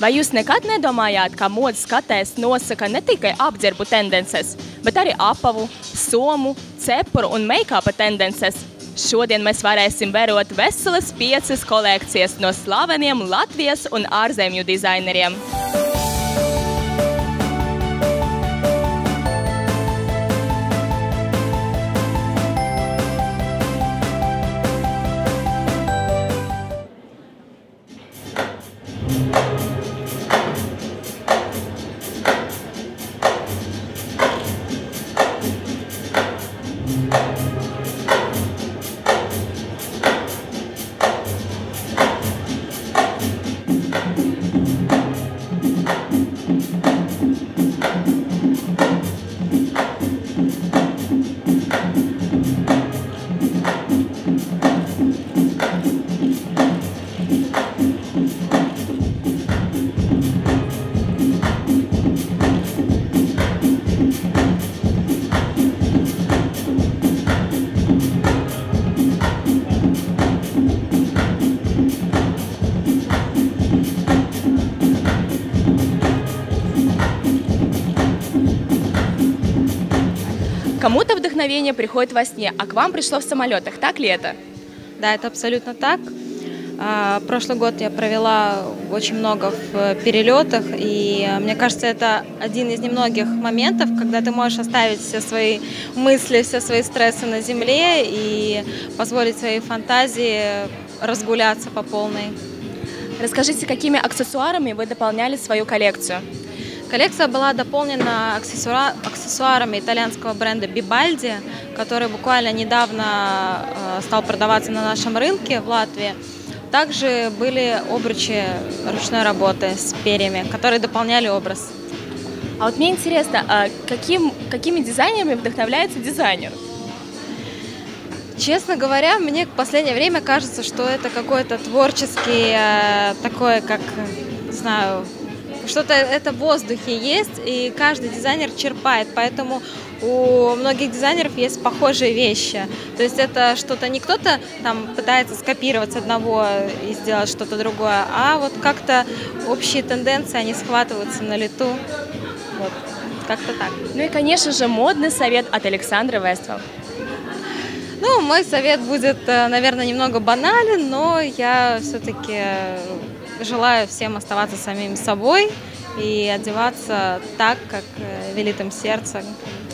Vai jūs nekad nedomājāt, ka modes skatēs nosaka ne tikai apģērbu tendences, bet arī apavu, somu, cepuru un meikāpa tendences? Šodien mēs varēsim vērot veselas 5 kolekcijas no slaveniem Latvijas un ārzemju dizaineriem. Кому-то вдохновение приходит во сне, а к вам пришло в самолетах. Так ли это? Да, это абсолютно так. Прошлый год я провела очень много в перелетах, и мне кажется, это один из немногих моментов, когда ты можешь оставить все свои мысли, все свои стрессы на земле и позволить своей фантазии разгуляться по полной. Расскажите, какими аксессуарами вы дополняли свою коллекцию? Коллекция была дополнена аксессуарами итальянского бренда Бибальди, который буквально недавно стал продаваться на нашем рынке в Латвии. Также были обручи ручной работы с перьями, которые дополняли образ. А вот мне интересно, какими дизайнерами вдохновляется дизайнер? Честно говоря, мне в последнее время кажется, что это какой-то творческий, такой, как, не знаю, что-то это в воздухе есть, и каждый дизайнер черпает, поэтому у многих дизайнеров есть похожие вещи. То есть это что-то, не кто-то там пытается скопировать с одного и сделать что-то другое, а вот как-то общие тенденции, они схватываются на лету. Вот, как-то так. Ну и, конечно же, модный совет от Александры Вествел. Ну, мой совет будет, наверное, немного банален, но я все-таки желаю всем оставаться самим собой и одеваться так, как велит им сердце.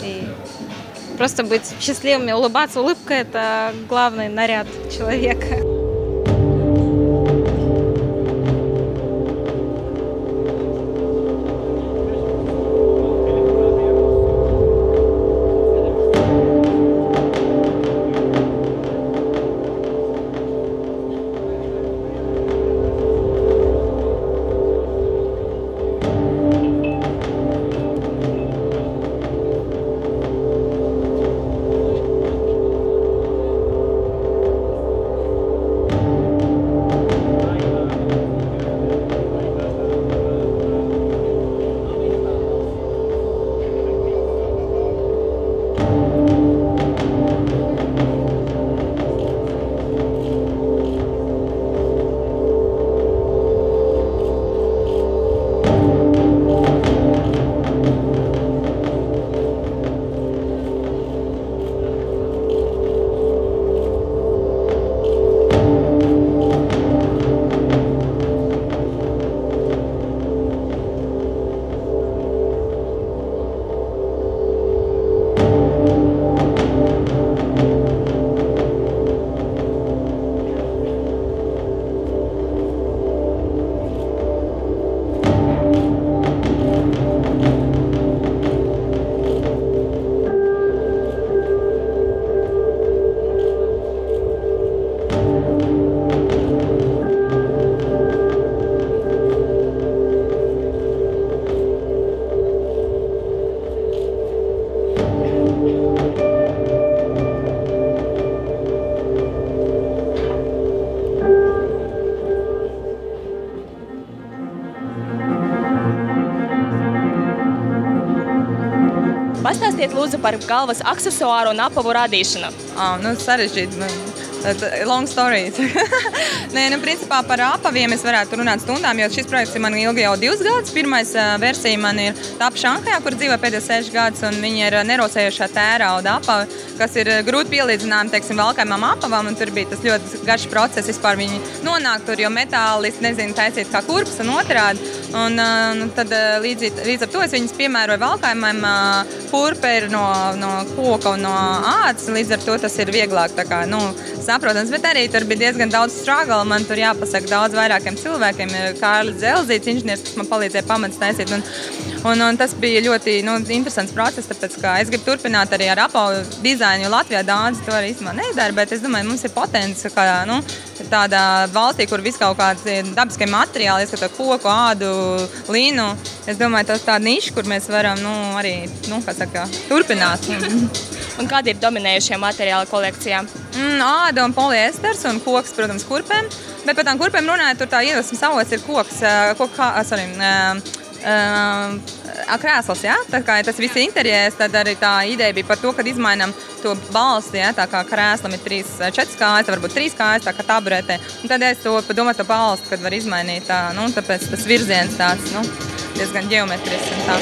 И просто быть счастливыми, улыбаться. Улыбка – это главный наряд человека. Pastāstiet lūdzu par galvas aksesuāru un apavu radīšanu. Nu, sarežģīti. long story. Nē, principā par apaviem es varētu runāt stundām, jo šis projekts man ilgi jau 2 gadus. Pirmais versija man ir tapa Šanhajā, kur dzīvo pēdējos 6 gadus, un viņi ir nerosējošā tērauda apavi, kas ir grūti pielīdzinām, teiksim, valkājumam apavam, un tur bija tas ļoti garš process, vispār viņi nonāk tur, jo metālis, nezinu, taisīt kā kurps un otrādi. Un tad līdz ar to es viņus piemēroju valkājumam, kurpe ir no koka un no ādas, līdz ar to tas ir vieglāk tā kā, saprotams, bet arī tur bija diezgan daudz struggle, man tur jāpasaka daudz vairākiem cilvēkiem, Kārlis Zelzīts, inženieris, kas man palīdzēja pamatus taisīt, un tas bija ļoti interesants process, tāpēc, ka es gribu turpināt arī ar apavu dizainu, jo Latvijā daudz to arī īstenībā nedara, bet es domāju, mums ir potence, kā, tādā valstī, kur viss kaut kādi dabiskie materiāli, ieskatot koku, ādu, līnu, es domāju, tas tāda niša, kur mēs varam, arī, turpināt. Un kādi ir dominējušie materiāli kolekcijā? Āda un poliesters un koks, protams, kurpēm. Bet par tām kurpēm runājot, tur tā iedvesmas avots ir koks, krēsls, ja? Tā kā tas viss ir interjērs, tad arī tā ideja bija par to, kad izmainām to balsti, ja? Tā kā krēslam ir 4 kājas, varbūt 3 kājas, tā kā taburetē. Un tad es to padomāju to balstu, kad var izmainīt tā, tāpēc tas virziens tāds, diezgan ģeometrisks un tā.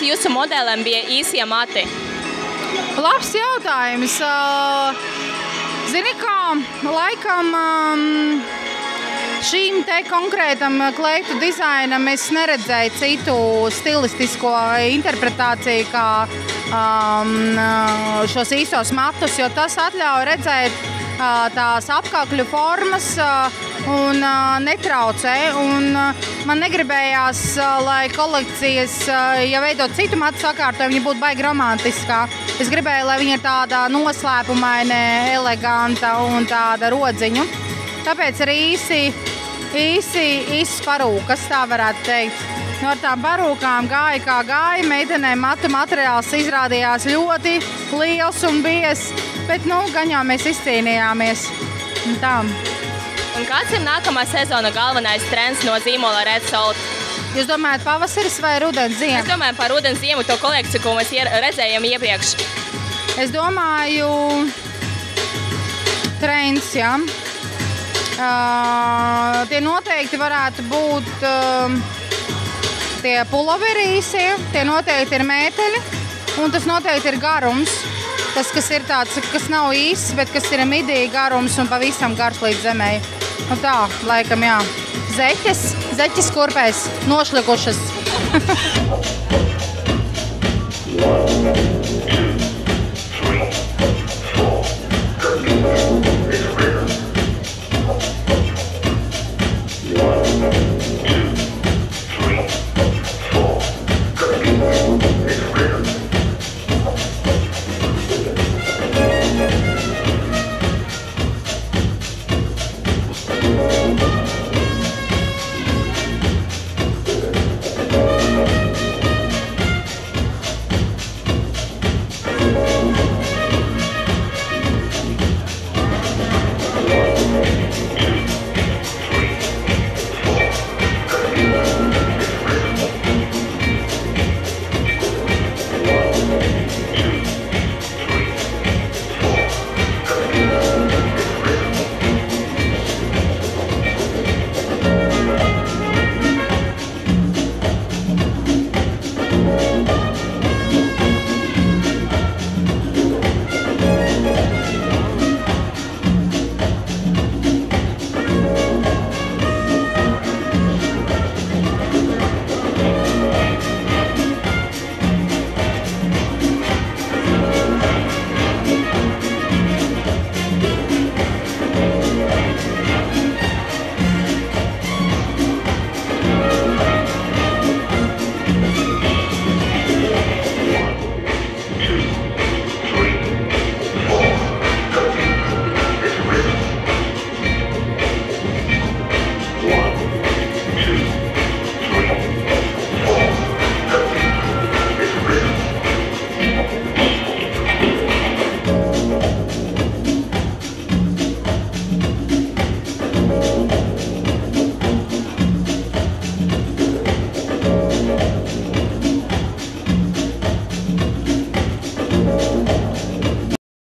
Jūsu modelēm bija īsie mati? Labs jautājums. Zini kā, laikam šīm te konkrētam kleitu dizainam es neredzēju citu stilistisko interpretāciju kā šos īsos matus, jo tas atļauj redzēt tās apkakļu formas un netraucē. Un man negribējās, lai kolekcijas, ja veidot citu matu sakārtojumu, viņa būtu baigi romantiskā. Es gribēju, lai viņa ir tāda noslēpumaina, eleganta un tāda rodziņu. Tāpēc arī īsi parūkas, tā varētu teikt. No ar tām parūkām gāja kā gāja, meitenēm matu materiāls izrādījās ļoti liels un biezs, bet gan jau mēs izcīnījāmies. Tā. Un kāds ir nākamā sezona galvenais trends no zīmola Red Salt? Jūs domājat pavasaris vai rudens ziema? Es domāju par rudens ziemu, to kolekciju, ko mēs redzējām iepriekš. Es domāju trends, jā. Tie noteikti varētu būt tie puloveri īsie, tie noteikti ir mēteļi, un tas noteikti ir garums. Tas, kas ir tāds, kas nav īsts, bet kas ir midija garums un pavisam garš līdz zemei. Un tā, laikam, jā. Zeķes kurpēs, nošlikušas.